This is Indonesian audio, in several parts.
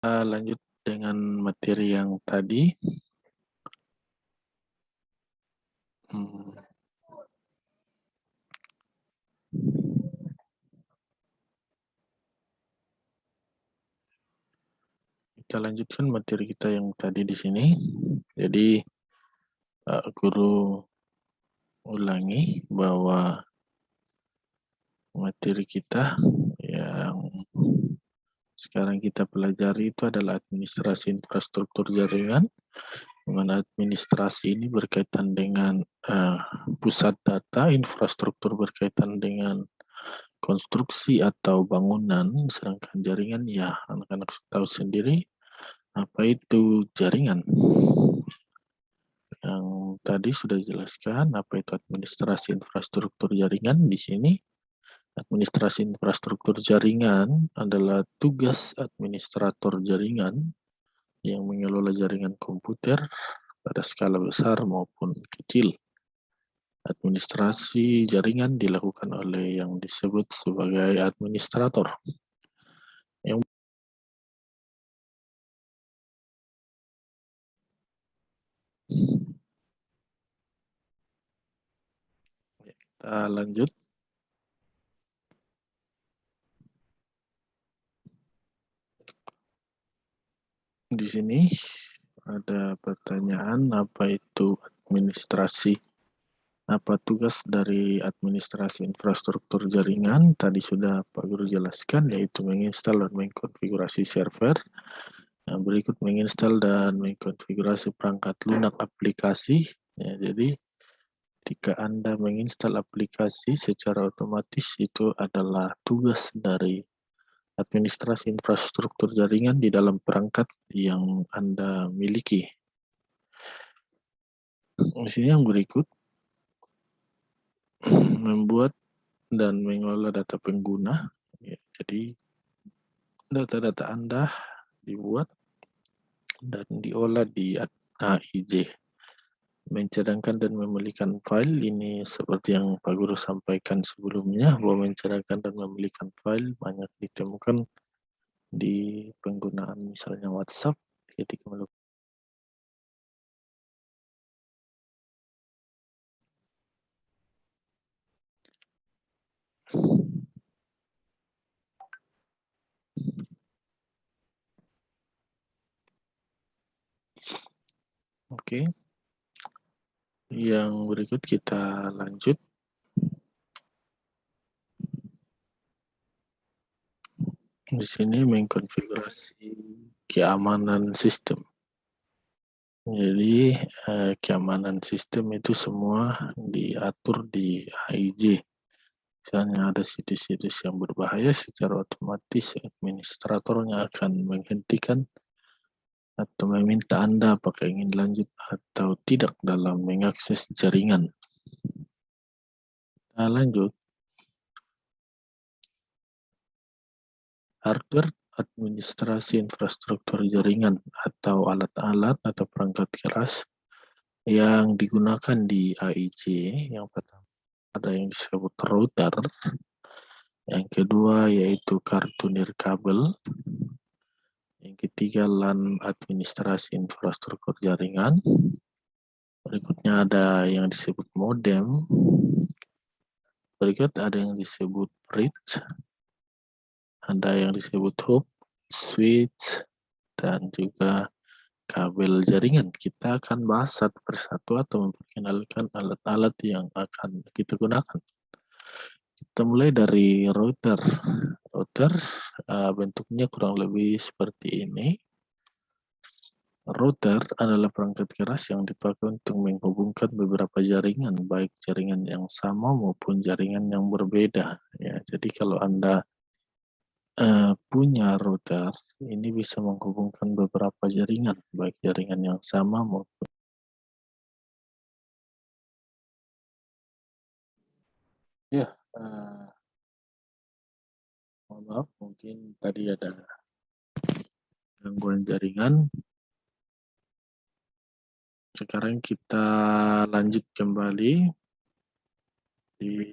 Lanjut dengan materi yang tadi. Hmm, Kita lanjutkan materi kita yang tadi di sini. Jadi, guru ulangi bahwa materi kita yang sekarang kita pelajari itu adalah administrasi infrastruktur jaringan. Dengan administrasi ini berkaitan dengan pusat data, infrastruktur berkaitan dengan konstruksi atau bangunan, sedangkan jaringan ya anak-anak tahu sendiri apa itu jaringan. Yang tadi sudah dijelaskan apa itu administrasi infrastruktur jaringan. Di sini administrasi infrastruktur jaringan adalah tugas administrator jaringan yang mengelola jaringan komputer pada skala besar maupun kecil. Administrasi jaringan dilakukan oleh yang disebut sebagai administrator. Yang kita lanjut. Di sini ada pertanyaan, apa itu administrasi? Apa tugas dari administrasi infrastruktur jaringan? Tadi sudah Pak Guru jelaskan, yaitu menginstal dan mengkonfigurasi server. Yang berikut menginstal dan mengkonfigurasi perangkat lunak aplikasi. Ya, jadi ketika Anda menginstal aplikasi secara otomatis itu adalah tugas dari administrasi infrastruktur jaringan di dalam perangkat yang Anda miliki. Di sini yang berikut, membuat dan mengelola data pengguna. Ya, jadi data-data Anda dibuat dan diolah di AIJ. Mencadangkan dan memiliki file ini seperti yang Pak Guru sampaikan sebelumnya, bahwa mencadangkan dan memiliki file banyak ditemukan di penggunaan misalnya WhatsApp ketika melakukan. Oke, yang berikut kita lanjut. Di sini mengkonfigurasi keamanan sistem. Jadi keamanan sistem itu semua diatur di AIJ. Misalnya ada situs-situs yang berbahaya, secara otomatis administratornya akan menghentikan atau meminta Anda apakah ingin lanjut atau tidak dalam mengakses jaringan. Nah, lanjut. Hardware administrasi infrastruktur jaringan atau alat-alat atau perangkat keras yang digunakan di AIJ. Yang pertama ada yang disebut router, yang kedua yaitu kartu nirkabel, yang ketiga LAN administrasi infrastruktur jaringan, berikutnya ada yang disebut modem, berikut ada yang disebut bridge, ada yang disebut hub, switch, dan juga kabel jaringan. Kita akan bahas satu persatu atau memperkenalkan alat-alat yang akan kita gunakan. Kita mulai dari router. Router bentuknya kurang lebih seperti ini. Router adalah perangkat keras yang dipakai untuk menghubungkan beberapa jaringan, baik jaringan yang sama maupun jaringan yang berbeda. Ya, jadi kalau Anda punya router, ini bisa menghubungkan beberapa jaringan, baik jaringan yang sama maupun. Ya, mohon maaf, mungkin tadi ada gangguan jaringan. Sekarang kita lanjut kembali di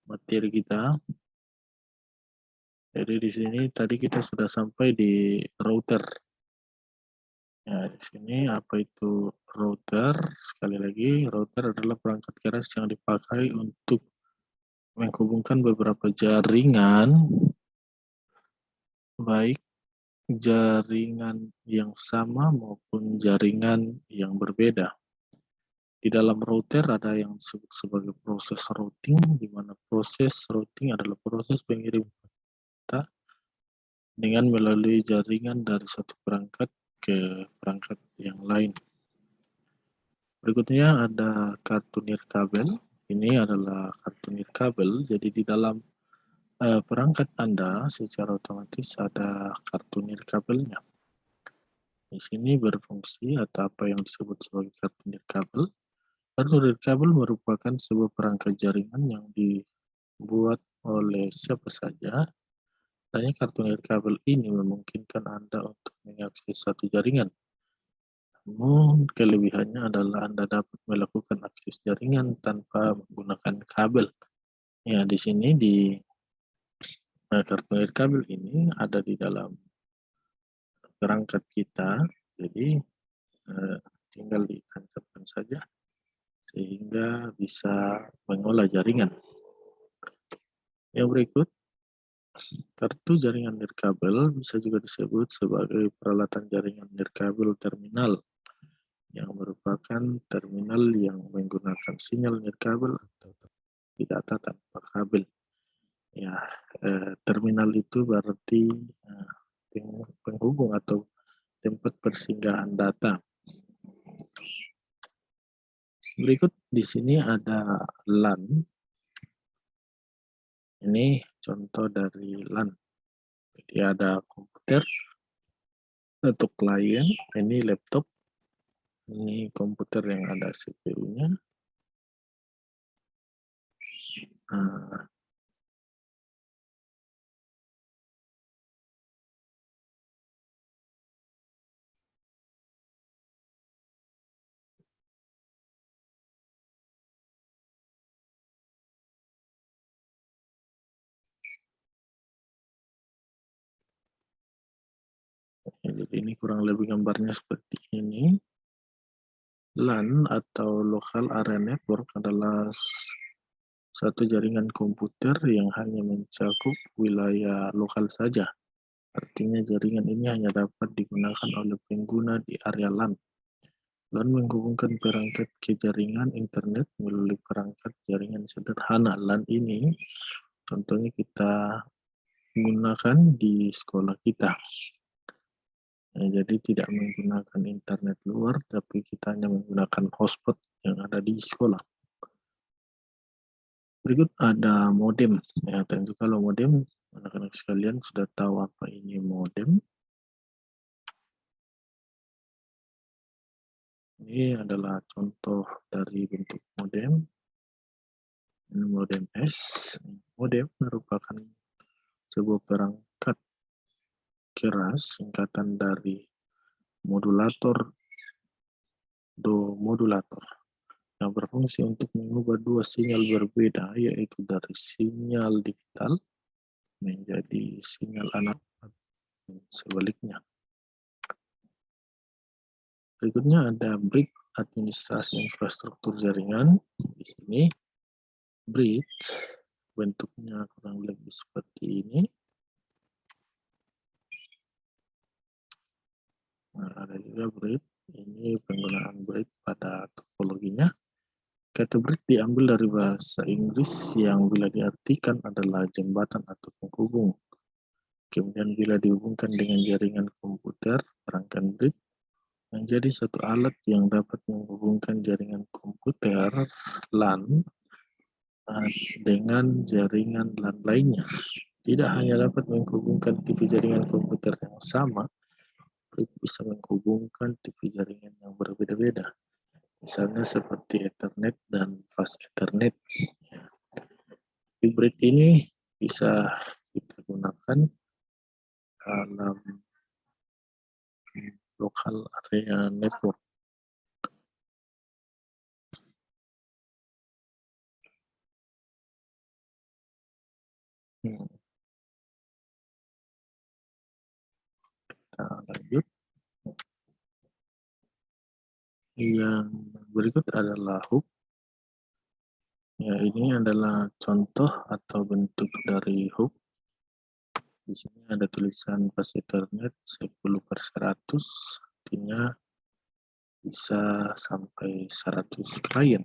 materi kita. Jadi di sini tadi kita sudah sampai di router. Ya, di sini apa itu router? Sekali lagi, router adalah perangkat keras yang dipakai untuk menghubungkan beberapa jaringan, baik jaringan yang sama maupun jaringan yang berbeda. Di dalam router ada yang disebut sebagai proses routing, di mana proses routing adalah proses pengirim data dengan melalui jaringan dari satu perangkat ke perangkat yang lain. Berikutnya ada kartu nirkabel. Ini adalah kartu nirkabel. Jadi di dalam perangkat Anda secara otomatis ada kartu nirkabelnya. Di sini berfungsi atau apa yang disebut sebagai kartu nirkabel. Kartu nirkabel merupakan sebuah perangkat jaringan yang dibuat oleh siapa saja. Hanya kartu nirkabel ini memungkinkan Anda untuk mengakses satu jaringan. Namun kelebihannya adalah Anda dapat melakukan akses jaringan tanpa menggunakan kabel. Ya, di sini di kartu nirkabel ini ada di dalam perangkat kita, jadi tinggal ditancapkan saja sehingga bisa mengolah jaringan. Yang berikut, kartu jaringan nirkabel bisa juga disebut sebagai peralatan jaringan nirkabel terminal, yang merupakan terminal yang menggunakan sinyal nirkabel atau data tanpa kabel. Ya, terminal itu berarti penghubung atau tempat persinggahan data. Berikut di sini ada LAN. Ini contoh dari LAN. Jadi ada komputer atau klien, ini laptop, ini komputer yang ada CPU-nya. Nah, jadi ini kurang lebih gambarnya seperti ini. LAN atau Local Area Network adalah satu jaringan komputer yang hanya mencakup wilayah lokal saja. Artinya jaringan ini hanya dapat digunakan oleh pengguna di area LAN. LAN menghubungkan perangkat ke jaringan internet melalui perangkat jaringan sederhana. LAN ini contohnya kita gunakan di sekolah kita. Jadi tidak menggunakan internet luar, tapi kita hanya menggunakan hotspot yang ada di sekolah. Berikut ada modem. Ya, tentu kalau modem, anak-anak sekalian sudah tahu apa ini modem. Ini adalah contoh dari bentuk modem. Ini modem S. Modem merupakan sebuah perangkat keras singkatan dari modulator modulator yang berfungsi untuk mengubah dua sinyal berbeda, yaitu dari sinyal digital menjadi sinyal analog dan sebaliknya. Berikutnya ada bridge administrasi infrastruktur jaringan. Di sini bridge bentuknya kurang lebih seperti ini. Nah, ada juga bridge. Ini penggunaan bridge pada topologinya. Kata bridge diambil dari bahasa Inggris yang bila diartikan adalah jembatan atau penghubung. Kemudian bila dihubungkan dengan jaringan komputer, perangkat bridge menjadi satu alat yang dapat menghubungkan jaringan komputer LAN dengan jaringan LAN lainnya. Tidak hanya dapat menghubungkan TV jaringan komputer yang sama, bridge bisa menghubungkan TV jaringan yang berbeda-beda. Misalnya seperti Ethernet dan Fast Ethernet. Hybrid ini bisa kita gunakan dalam local area network. Yang berikut adalah hook. Ya, ini adalah contoh atau bentuk dari hook. Di sini ada tulisan fast Ethernet 10/100, artinya bisa sampai 100 klien.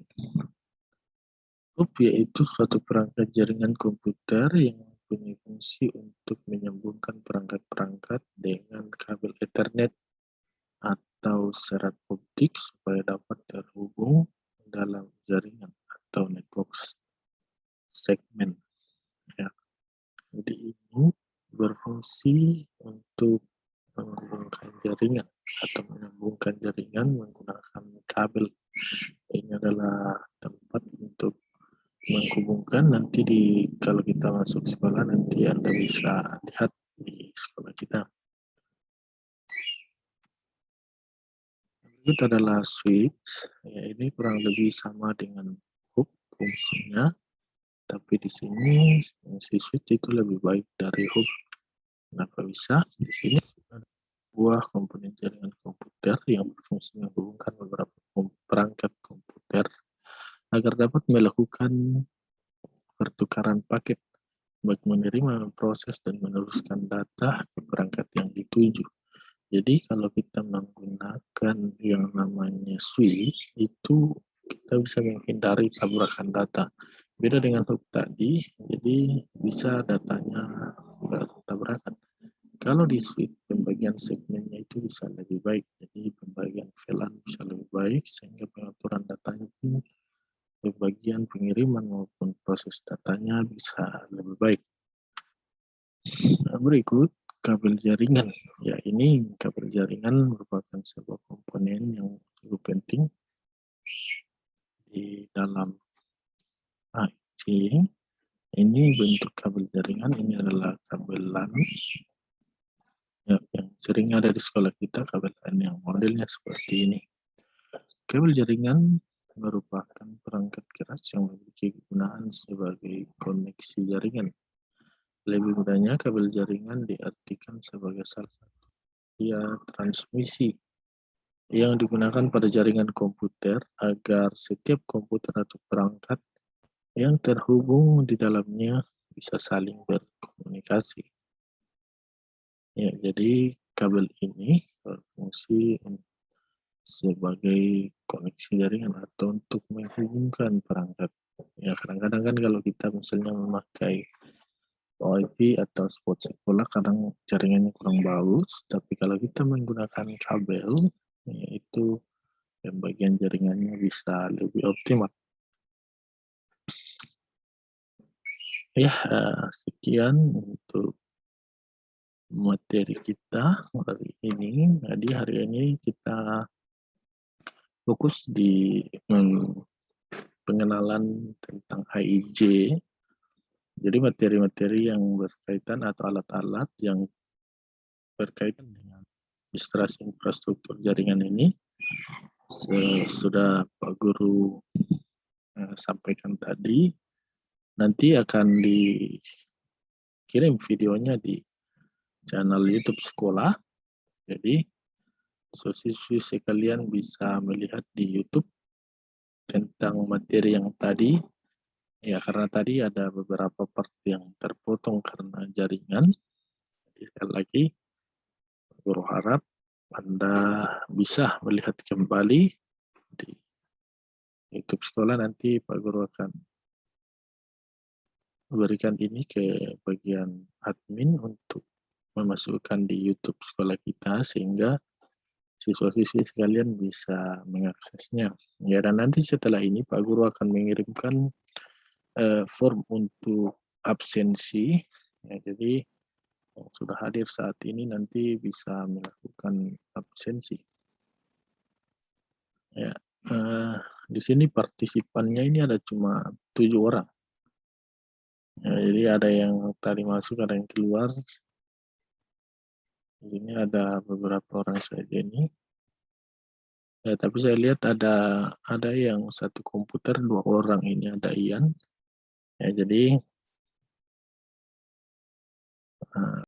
Hook yaitu suatu perangkat jaringan komputer yang mempunyai fungsi untuk menyambungkan perangkat-perangkat dengan kabel Ethernet atau serat optik supaya dapat terhubung dalam jaringan atau network segmen. Ya. Jadi ini berfungsi untuk menghubungkan jaringan atau menyambungkan jaringan menggunakan kabel. Ini adalah tempat untuk menghubungkan. Nanti kalau kita masuk sekolah nanti Anda bisa lihat di sekolah kita. Itu adalah switch. Ya, ini kurang lebih sama dengan hook fungsinya, tapi di sini si switch itu lebih baik dari hook. Kenapa bisa? Di sini ada buah komponen jaringan komputer yang berfungsi menghubungkan beberapa perangkat komputer agar dapat melakukan pertukaran paket, baik menerima, memproses, dan meneruskan data ke perangkat yang dituju. Jadi kalau kita menggunakan yang namanya switch, itu kita bisa menghindari tabrakan data. Beda dengan hook tadi, jadi bisa datanya tabrakan. Kalau di switch, pembagian segmennya itu bisa lebih baik. Jadi pembagian VLAN bisa lebih baik, sehingga pengaturan datanya pun bagian pengiriman maupun proses datanya bisa lebih baik. Berikut kabel jaringan. Ya, ini kabel jaringan merupakan sebuah komponen yang cukup penting di dalam IC. Ini bentuk kabel jaringan, ini adalah kabel LAN ya, yang sering ada di sekolah kita, kabel LAN yang modelnya seperti ini. Kabel jaringan merupakan perangkat keras yang memiliki kegunaan sebagai koneksi jaringan. Lebih mudahnya, kabel jaringan diartikan sebagai salah satu media transmisi yang digunakan pada jaringan komputer agar setiap komputer atau perangkat yang terhubung di dalamnya bisa saling berkomunikasi. Ya, jadi kabel ini berfungsi sebagai koneksi jaringan atau untuk menghubungkan perangkat. Ya, kadang-kadang kan kalau kita misalnya memakai WiFi atau hotspot sekolah, kadang jaringannya kurang bagus, tapi kalau kita menggunakan kabel, ya itu pembagian jaringannya bisa lebih optimal. Ya, sekian untuk materi kita hari ini. Jadi hari ini kita fokus di pengenalan tentang HIJ. Jadi materi-materi yang berkaitan atau alat-alat yang berkaitan dengan administrasi infrastruktur jaringan ini sudah Pak Guru sampaikan tadi. Nanti akan dikirim videonya di channel YouTube sekolah. Jadi siswa sekalian bisa melihat di YouTube tentang materi yang tadi. Ya, karena tadi ada beberapa part yang terpotong karena jaringan. Jadi sekali lagi, Guru harap Anda bisa melihat kembali di YouTube sekolah. Nanti Pak Guru akan berikan ini ke bagian admin untuk memasukkan di YouTube sekolah kita sehingga siswa-siswi sekalian bisa mengaksesnya. Ya, dan nanti setelah ini Pak Guru akan mengirimkan form untuk absensi. Ya, jadi yang sudah hadir saat ini nanti bisa melakukan absensi. Ya, di sini partisipannya ini ada cuma 7 orang. Ya, jadi ada yang tadi masuk, ada yang keluar. Ini ada beberapa orang saja ini. Ya, tapi saya lihat ada yang satu komputer 2 orang ini, ada Ian. Ya, jadi